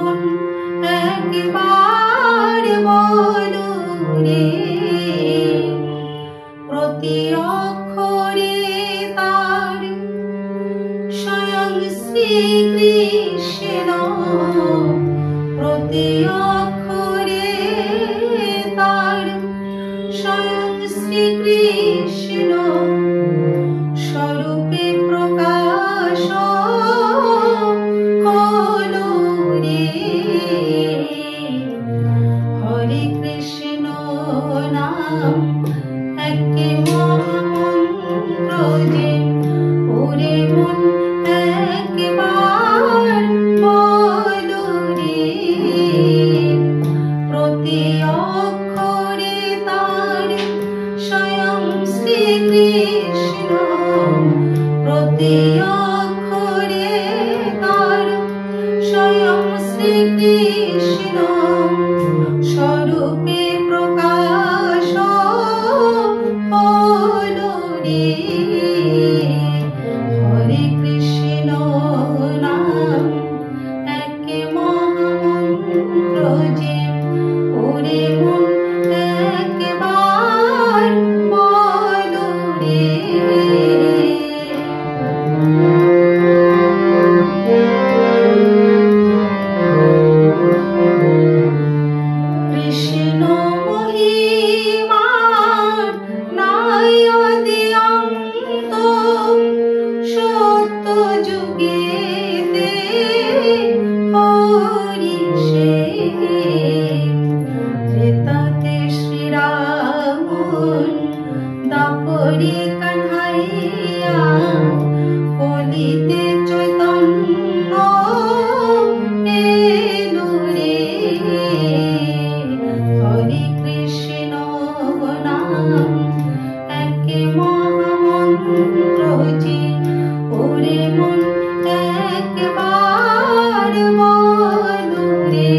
মন একবার বলো রে প্রতি অক্ষরে তার স্বয়ং শ্রীকৃষ্ণ প্রতি অক্ষরে তার স্বয়ং শ্রীকৃষ্ণ স্বরূপে প্রকাশ হলো রে হরে কৃষ্ণ নাম একে মহামন্ত্র যে ওরে মন একবার বলো রে প্রতি অক্ষরে তার স্বয়ং শ্রীকৃষ্ণ প্রতি অক্ষরে তার স্বয়ং শ্রীকৃষ্ণ স্বরূপে প্রকাশ হলো রে হরে কৃষ্ণ নাম একে মহামন্ত্র যে ওরে মন একবার বলো রে কৃষ্ণ মহিমার নাই আদি অন্ত সত্য যুগেতে হরিষে ত্রেতাতে শ্রীরাম দাপরে কানহাইয়া কলিতে চৈতন্য এলো রে হরে কৃষ্ণ নাম একে মহামন্ত্র যে ওরে মন একবার বলো রে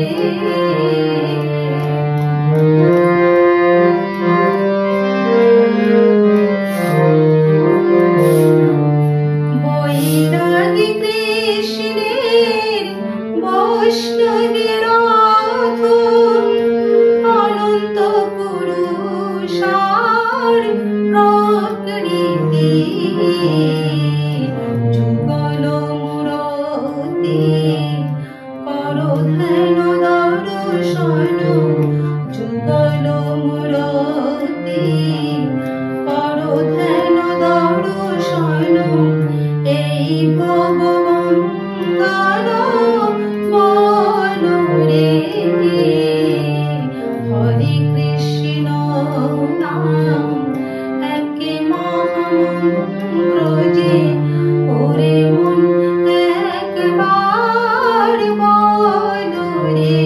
বৈরাগী কৃষ্ণের বৈষ্ণবের রথ অনন্ত পুরুষার প্রকৃতি যুগল মূরতি করো ধ্যান দর্শন যুগল মূরতি করো ধ্যান দর্শন এই ভগবন্তর বলো রে হরে কৃষ্ণ নাম একে মহামন্ত্র যে ওরে মন একবার বলো রে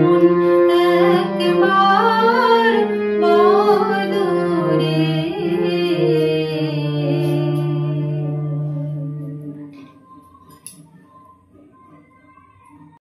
মন